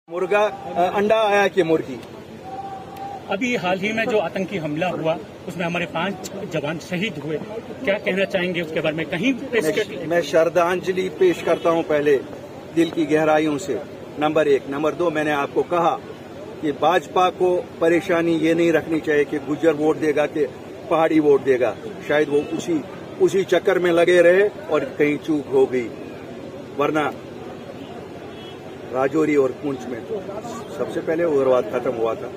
मुर्गा अंडा आया कि मुर्गी? अभी हाल ही में जो आतंकी हमला हुआ उसमें हमारे 5 जवान शहीद हुए, क्या कहना चाहेंगे उसके बारे में? कहीं मैं श्रद्धांजलि पेश करता हूं पहले दिल की गहराइयों से, नंबर 1। नंबर 2, मैंने आपको कहा कि भाजपा को परेशानी ये नहीं रखनी चाहिए कि गुज्जर वोट देगा कि पहाड़ी वोट देगा। शायद वो उसी चक्कर में लगे रहे और कहीं चूक हो गई, वरना राजौरी और पुंछ में सबसे पहले उग्रवाद खत्म हुआ था।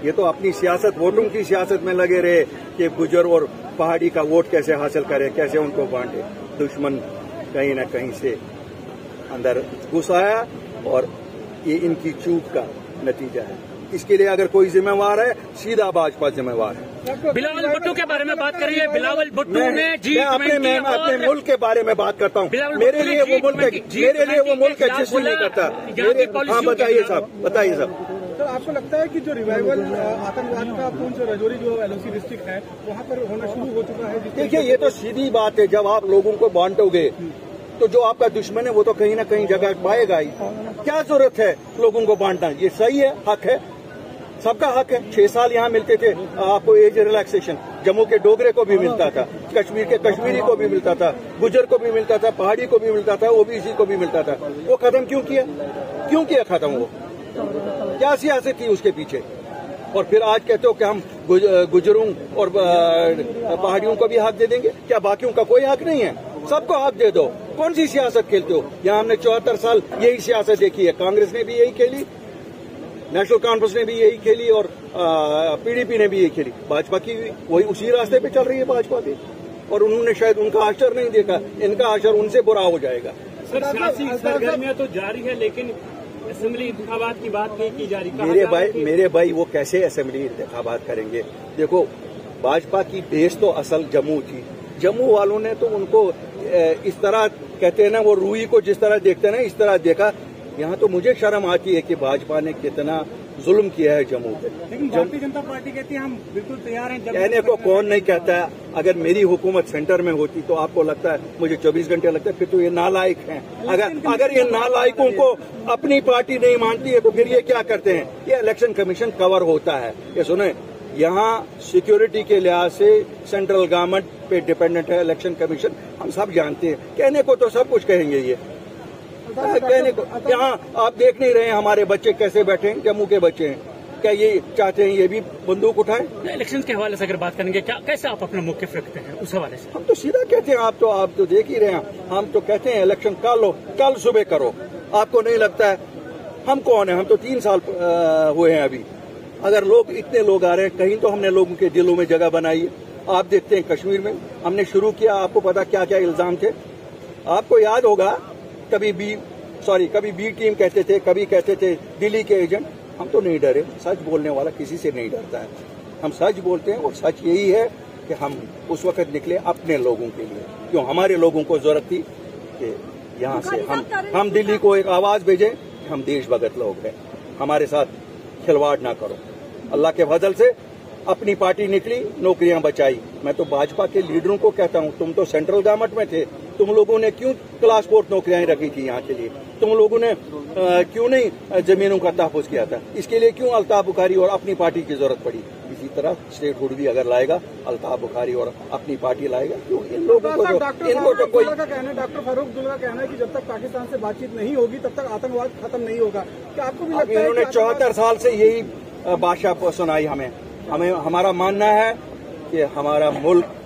ये तो अपनी सियासत, वोटों की सियासत में लगे रहे कि गुजर और पहाड़ी का वोट कैसे हासिल करें, कैसे उनको बांटे। दुश्मन कहीं न कहीं से अंदर घुस आया और ये इनकी चूक का नतीजा है। इसके लिए अगर कोई जिम्मेवार है, सीधा भाजपा जिम्मेवार है। बिलावल भुट्टो के बारे में बात करिए। बिलावल भुट्टो ने मैं अपने मुल्क के बारे में बात करता हूँ। मेरे लिए वो मुल्क एग्जिस्ट नहीं करता। हाँ, बताइए साहब। सर, आपको लगता है कि जो रिवाइवल आतंकवाद का पुंछ राजौरी जो एलओसी डिस्ट्रिक्ट है वहाँ पर होना शुरू हो चुका है? देखिए, ये तो सीधी बात है। जब आप लोगों को बांटोगे तो जो आपका दुश्मन है वो तो कहीं ना कहीं जगह पाएगा ही। क्या जरूरत है लोगों को बांटना? ये सही है, हक है, सबका हक है। 6 साल यहाँ मिलते थे आपको एज रिलैक्सेशन। जम्मू के डोगरे को भी मिलता था, कश्मीर के कश्मीरी को भी मिलता था, गुजर को भी मिलता था, पहाड़ी को भी मिलता था, ओबीसी को भी मिलता था। वो खत्म क्यों किया खत्म? वो क्या सियासत थी उसके पीछे? और फिर आज कहते हो कि हम गुजरों और पहाड़ियों को भी हक दे देंगे। क्या बाकियों का कोई हक नहीं है? सबको हक दे दो। कौन सी सियासत खेलते हो? यहाँ हमने 74 साल यही सियासत देखी है। कांग्रेस ने भी यही खेली, नेशनल कॉन्फ्रेंस ने भी यही खेली और पीडीपी ने भी यही खेली। भाजपा की वही उसी रास्ते पे चल रही है भाजपा भी। और उन्होंने शायद उनका अक्षर नहीं देखा, इनका अक्षर उनसे बुरा हो जाएगा। सर, सियासी सरगर्मियां तो जारी है, लेकिन असेंबली इंतखाबात की बात नहीं की जा रही। मेरे भाई वो कैसे असेंबली इंतखाबात करेंगे? देखो, भाजपा की बेस तो असल जम्मू थी। जम्मू वालों ने तो उनको इस तरह कहते हैं ना, वो रूही को जिस तरह देखते हैं ना, इस तरह देखा। यहाँ तो मुझे शर्म आती है कि भाजपा ने कितना जुल्म किया है जम्मू पे। लेकिन भारतीय जनता पार्टी कहती है हम बिल्कुल तैयार हैं। कहने को कौन नहीं कहता है? अगर मेरी हुकूमत सेंटर में होती तो आपको लगता है मुझे 24 घंटे लगता है? फिर तो ये नालायक हैं। अगर ये नालायकों को अपनी पार्टी नहीं मानती है तो फिर ये क्या करते हैं? ये इलेक्शन कमीशन कवर होता है। ये सुने, यहाँ सिक्योरिटी के लिहाज से सेंट्रल गवर्नमेंट पे डिपेंडेंट है इलेक्शन कमीशन, हम सब जानते हैं। कहने को तो सब कुछ कहेंगे ये, कहने को। यहाँ आप देख नहीं रहे हमारे बच्चे कैसे बैठे हैं? जम्मू के बच्चे हैं। क्या ये चाहते हैं ये भी बंदूक उठाएं? इलेक्शन के हवाले से अगर बात करेंगे, क्या कैसे आप अपना मौक़िफ़ रखते हैं उस हवाले से? हम तो सीधा कहते हैं, आप तो देख ही रहे हैं। हम तो कहते हैं इलेक्शन कल सुबह करो। आपको नहीं लगता है? हम कौन है? हम तो 3 साल हुए हैं अभी। अगर इतने लोग आ रहे हैं, कहीं तो हमने लोगों के दिलों में जगह बनाई है। आप देखते हैं कश्मीर में हमने शुरू किया, आपको पता क्या क्या इल्जाम थे? आपको याद होगा, कभी बी टीम कहते थे, कभी कहते थे दिल्ली के एजेंट। हम तो नहीं डरे। सच बोलने वाला किसी से नहीं डरता है। हम सच बोलते हैं और सच यही है कि हम उस वक्त निकले अपने लोगों के लिए। क्यों? हमारे लोगों को जरूरत थी कि यहाँ से हम दिल्ली को एक आवाज भेजें, हम देश भगत लोग हैं, हमारे साथ खिलवाड़ ना करो। अल्लाह के फजल से अपनी पार्टी निकली, नौकरियां बचाई। मैं तो भाजपा के लीडरों को कहता हूं, तुम तो सेंट्रल गवर्नमेंट में थे, तुम लोगों ने क्यों क्लास 4 नौकरियां रखी थी यहाँ के लिए? तुम लोगों ने क्यों नहीं जमीनों का तहफ़्फ़ुज़ किया था? इसके लिए क्यों अल्ताफ बुखारी और अपनी पार्टी की जरूरत पड़ी? इसी तरह स्टेटहुड भी अगर लाएगा, अल्ताफ बुखारी और अपनी पार्टी लाएगा। क्यों इन लोगों को? इनको तो कोई डॉक्टर फारूक अब्दुल्ला का कहना है कि जब तक पाकिस्तान से बातचीत नहीं होगी तब तक आतंकवाद खत्म नहीं होगा। क्या आपको भी लगता है? इन्होंने 74 साल से यही भाषा सुनाई हमें। हमारा मानना है कि हमारा मुल्क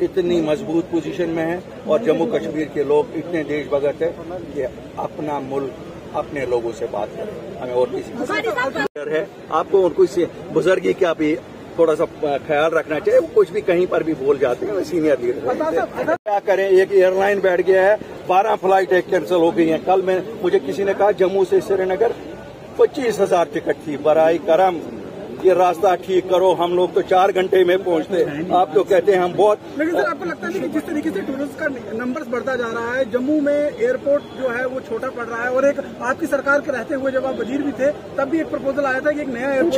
इतनी मजबूत पोजीशन में है और जम्मू कश्मीर के लोग इतने देशभक्त हैं कि अपना मुल्क अपने लोगों से बात करें। हमें और किसी है आपको और कुछ बुजुर्गी का भी थोड़ा सा ख्याल रखना चाहिए। वो कुछ भी कहीं पर भी बोल जाते हैं, सीनियर लीडर। क्या करें? एक एयरलाइन बैठ गया है, 12 फ्लाइट कैंसिल हो गई हैं। कल मुझे किसी ने कहा जम्मू से श्रीनगर 25,000 टिकट थी। बराए करम ये रास्ता ठीक करो। हम लोग तो 4 घंटे में पहुंचते, आप तो कहते हैं हम बहुत। लेकिन सर, आपको लगता है कि जिस तरीके से टूरिस्ट का नंबर बढ़ता जा रहा है, जम्मू में एयरपोर्ट जो है वो छोटा पड़ रहा है, और एक आपकी सरकार के रहते हुए जब आप वजीर भी थे तब भी एक प्रपोजल आया था कि एक नया एयरपोर्ट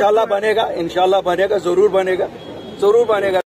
इंशाल्लाह बनेगा, जरूर बनेगा।